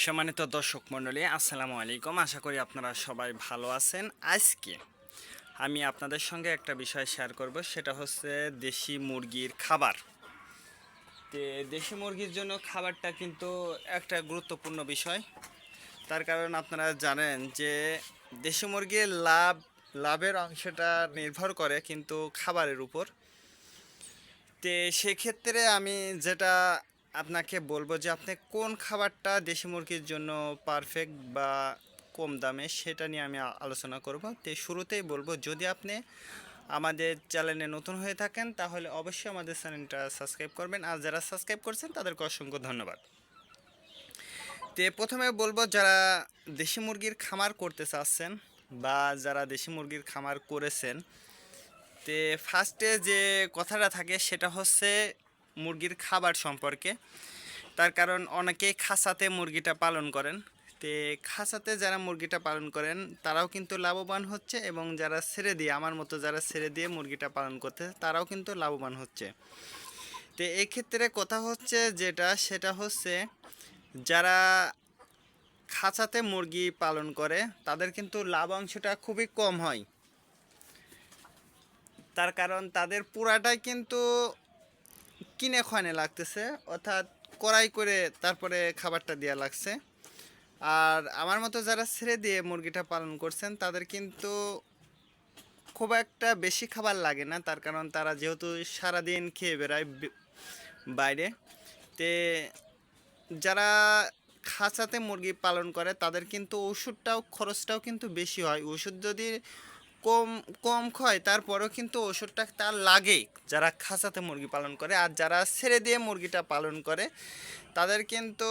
সম্মানিত দর্শক মণ্ডলী, আসসালামু আলাইকুম। আশা করি আপনারা সবাই ভালো আছেন। আজকে আমি আপনাদের সঙ্গে একটা বিষয় শেয়ার করব, সেটা হচ্ছে দেশি মুরগির খাবার। দেশি মুরগির জন্য খাবারটা কিন্তু একটা গুরুত্বপূর্ণ বিষয়। তার কারণ আপনারা জানেন যে দেশি মুরগির লাভের অংশটা নির্ভর করে কিন্তু খাবারের উপর। সেক্ষেত্রে আমি যেটা আপনাকে বলবো যে আপনি কোন খাবারটা দেশি মুরগির জন্য পারফেক্ট বা কম দামে, সেটা নিয়ে আমি আলোচনা করব। শুরুতেই বলবো, যদি আপনি আমাদের চ্যানেলে নতুন হয়ে থাকেন তাহলে অবশ্যই আমাদের চ্যানেলটা সাবস্ক্রাইব করবেন, আর যারা সাবস্ক্রাইব করছেন তাদেরকে অসংখ্য ধন্যবাদ। প্রথমে বলবো, যারা দেশি মুরগির খামার করতে চাচ্ছেন বা যারা দেশি মুরগির খামার করেছেন, ফার্স্টে যে কথাটা থাকে সেটা হচ্ছে মুরগির খাবার সম্পর্কে। তার কারণ অনেকেই খাঁচাতে মুরগিটা পালন করেন। খাঁচাতে যারা মুরগিটা পালন করেন তারাও কিন্তু লাভবান হচ্ছে, এবং যারা ছেড়ে দিয়ে, আমার মতো যারা ছেড়ে দিয়ে মুরগিটা পালন করতে, তারাও কিন্তু লাভবান হচ্ছে। এই ক্ষেত্রে কথা হচ্ছে সেটা হচ্ছে যারা খাঁচাতে মুরগি পালন করে তাদের কিন্তু লাভ অংশটা খুবই কম হয়। তার কারণ তাদের পুরাটাই কিন্তু কিনে খাওয়ানো লাগতেছে, অর্থাৎ কড়াই করে তারপরে খাবারটা দেওয়া লাগছে। আর আমার মতো যারা ছেড়ে দিয়ে মুরগিটা পালন করছেন তাদের কিন্তু খুব একটা বেশি খাবার লাগে না, তার কারণ তারা যেহেতু সারাদিন খেয়ে বেড়ায় বাইরে। তে যারা খাঁচাতে মুরগি পালন করে তাদের কিন্তু খরচটাও কিন্তু বেশি হয়। ওষুধ যদি কম কম খায় তারপরেও কিন্তু ওষুধটা তার লাগে যারা খাঁচাতে মুরগি পালন করে। আর যারা ছেড়ে দিয়ে মুরগিটা পালন করে তাদের কিন্তু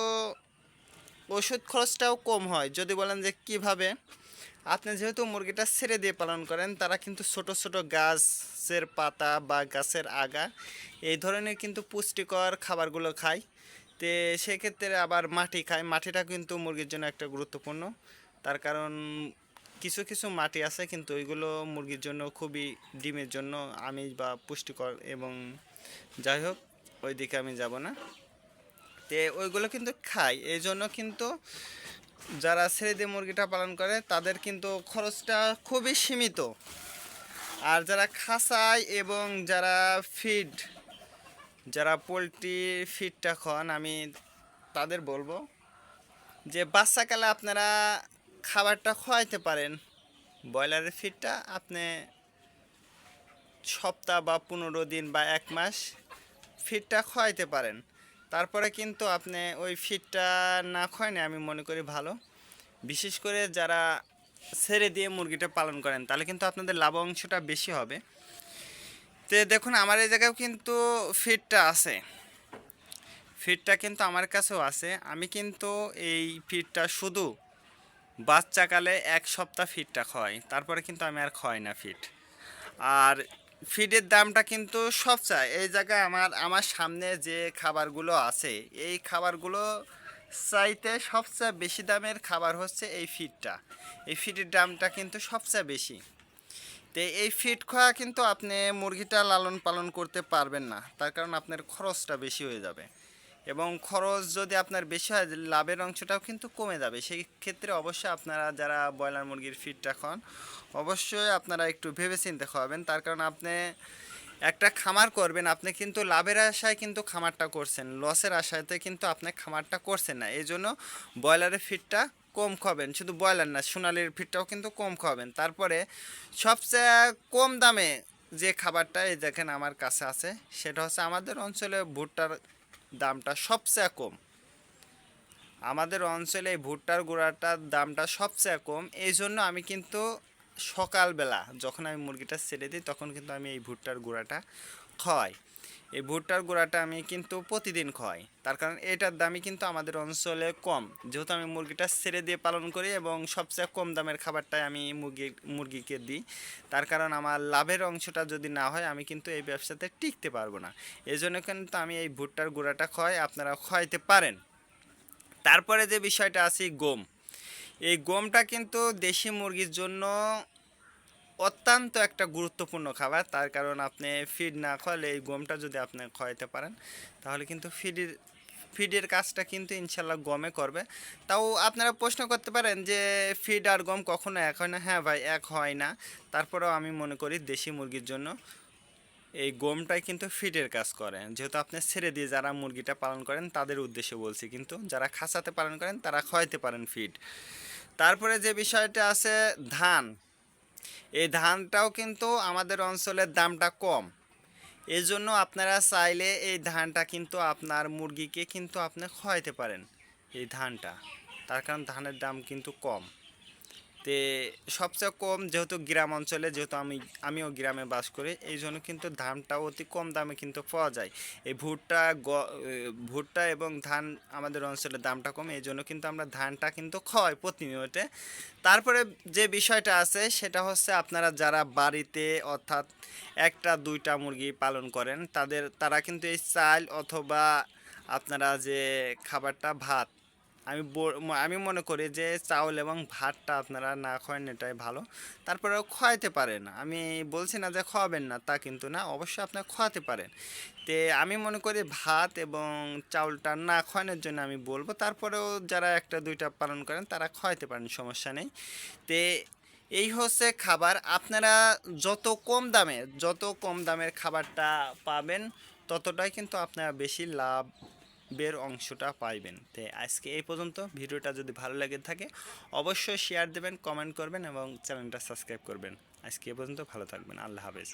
ওষুধ খরচটাও কম হয়। যদি বলেন যে কিভাবে, আপনি যেহেতু মুরগিটা ছেড়ে দিয়ে পালন করেন, তারা কিন্তু ছোট ছোট গাছের পাতা বা গাছের আগা এই ধরনের কিন্তু পুষ্টিকর খাবারগুলো খায়। সেক্ষেত্রে আবার মাটি খায়। মাটিটা কিন্তু মুরগির জন্য একটা গুরুত্বপূর্ণ। তার কারণ কিছু কিছু মাটি আছে কিন্তু ওইগুলো মুরগির জন্য খুবই, ডিমের জন্য আমিষ বা পুষ্টিকর, এবং যাই হোক ওই দিকে আমি যাব না। ওইগুলো কিন্তু খায়, এই জন্য কিন্তু যারা ছেড়ে দিয়ে মুরগিটা পালন করে তাদের কিন্তু খরচটা খুবই সীমিত। আর যারা খাঁচায় এবং যারা যারা পোলট্রি ফিডটা খান, আমি তাদের বলবো যে বাচ্চাকালে আপনারা খাবারটা খাওয়াইতে পারেন। ব্রয়লারের ফিডটা আপনি সপ্তাহ বা 15 দিন বা 1 মাস ফিডটা খাওয়াইতে পারেন। তারপরে কিন্তু আপনি ওই ফিডটা না খাওয়ানে আমি মনে করি ভালো। বিশেষ করে যারা ছেড়ে দিয়ে মুরগিটা পালন করেন তাহলে কিন্তু আপনাদের লাভ অংশটা বেশি হবে। দেখুন, আমার এই জায়গায়ও কিন্তু ফিডটা আছে, ফিডটা কিন্তু আমার কাছেও আছে। আমি কিন্তু এই ফিডটা শুধু বাচ্চাকালে 1 সপ্তাহ ফিডটা খাওয়াই, তারপরে কিন্তু আমি আর খাওয়াই না ফিড। আর ফিডের দামটা কিন্তু সবচেয়ে, এই জায়গায় আমার সামনে যে খাবারগুলো আছে এই খাবারগুলো চাইতে সবচেয়ে বেশি দামের খাবার হচ্ছে এই ফিডটা। এই ফিডের দামটা কিন্তু সবচেয়ে বেশি। এই ফিড খাওয়া কিন্তু আপনি মুরগিটা লালন পালন করতে পারবেন না, তার কারণ আপনার খরচটা বেশি হয়ে যাবে, এবং খরচ যদি আপনার বেশি হয় লাভের অংশটাও কিন্তু কমে যাবে। সেই ক্ষেত্রে অবশ্যই আপনারা যারা ব্রয়লার মুরগির ফিডটা খান অবশ্যই আপনারা একটু ভেবেচিন্তে খাওয়াবেন। তার কারণ আপনি একটা খামার করবেন, আপনি কিন্তু লাভের আশায় কিন্তু খামারটা করছেন, লসের আশাতে কিন্তু আপনি খামারটা করছেন না। এই জন্য ব্রয়লারের ফিডটা কম খাবেন, শুধু ব্রয়লার না, সোনালির ফিডটাও কিন্তু কম খাবেন। তারপরে সবচেয়ে কম দামে যে খাবারটা এই দেখেন আমার কাছে আছে, সেটা হচ্ছে আমাদের অঞ্চলে ভুট্টার দামটা সবচেয়ে কম। আমাদের অঞ্চলে এই ভুট্টার গুঁড়াটার দামটা সবচেয়ে কম। এই জন্য আমি কিন্তু সকালবেলা যখন আমি মুরগিটা ছেড়ে দিই তখন কিন্তু আমি এই ভুট্টার গুঁড়াটা খাওয়াই। এই ভুট্টার গুঁড়াটা আমি কিন্তু প্রতিদিন খাওয়াই, তার কারণ এটার দামই কিন্তু আমাদের অঞ্চলে কম। যেহেতু আমি মুরগিটা ছেড়ে দিয়ে পালন করি এবং সবচেয়ে কম দামের খাবারটাই আমি মুরগিকে দিই, তার কারণ আমার লাভের অংশটা যদি না হয় আমি কিন্তু এই ব্যবসাতে টিকতে পারবো না। এই জন্য কিন্তু আমি এই ভুট্টার গুঁড়াটা খাওয়াই, আপনারা খাওয়াইতে পারেন। তারপরে যে বিষয়টা আছে গম, এই গমটা কিন্তু দেশি মুরগির জন্য অত্যন্ত একটা গুরুত্বপূর্ণ খাবার। তার কারণ আপনি ফিড না খাওয়ালে এই গমটা যদি আপনি খাওয়াইতে পারেন তাহলে কিন্তু ফিডের কাজটা কিন্তু ইনশাল্লাহ গমে করবে। তাও আপনারা প্রশ্ন করতে পারেন যে ফিড আর গম কখনো এক হয় না? হ্যাঁ ভাই, এক হয় না। তারপরেও আমি মনে করি দেশি মুরগির জন্য এই গমটাই কিন্তু ফিডের কাজ করে। যেহেতু আপনি ছেড়ে দিয়ে যারা মুরগিটা পালন করেন তাদের উদ্দেশ্যে বলছি, কিন্তু যারা খাঁচাতে পালন করেন তারা খাওয়াইতে পারেন ফিড। তারপরে যে বিষয়টা আছে ধান, এই ধানটাও কিন্তু আমাদের অঞ্চলের দামটা কম। এই জন্য আপনারা চাইলে এই ধানটা কিন্তু আপনার মুরগিকে কিন্তু আপনি খাওয়াইতে পারেন এই ধানটা, তার কারণ ধানের দাম কিন্তু কম। তে সবচেয়ে কম যেহেতু গ্রাম অঞ্চলে, যেহেতু আমিও গ্রামে বাস করি, এই জন্য কিন্তু ধানটা অতি কম দামে কিন্তু পাওয়া যায়। এই ভুট্টা এবং ধান আমাদের অঞ্চলে দামটা কম, এই জন্য কিন্তু আমরা ধানটা কিন্তু খাওয়াই প্রতিনিয়ত। তারপরে যে বিষয়টা আছে সেটা হচ্ছে আপনারা যারা বাড়িতে অর্থাৎ একটা দুইটা মুরগি পালন করেন তারা কিন্তু এই চাল অথবা আপনারা যে খাবারটা ভাত, আমি মনে করি যে চাউল এবং ভাতটা আপনারা না খাওয়ান এটাই ভালো। তারপরেও খাওয়াইতে পারেন, আমি বলছি না যে খাওয়াবেন না, তা কিন্তু না, অবশ্যই আপনারা খাওয়াতে পারেন। তে আমি মনে করি ভাত এবং চাউলটা না খাওয়ানোর জন্য আমি বলবো। তারপরেও যারা একটা দুইটা পালন করেন তারা খাওয়াইতে পারেন, সমস্যা নেই। তে এই হচ্ছে খাবার। আপনারা যত কম দামের খাবারটা পাবেন ততটাই কিন্তু আপনারা বেশি লাভের অংশটা পাইবেন। তো আজকে এই পর্যন্ত। ভিডিওটা যদি ভালো লেগে থাকে অবশ্যই শেয়ার দেবেন, কমেন্ট করবেন এবং চ্যানেলটা সাবস্ক্রাইব করবেন। আজকে এই পর্যন্ত, ভালো থাকবেন, আল্লাহ হাফেজ।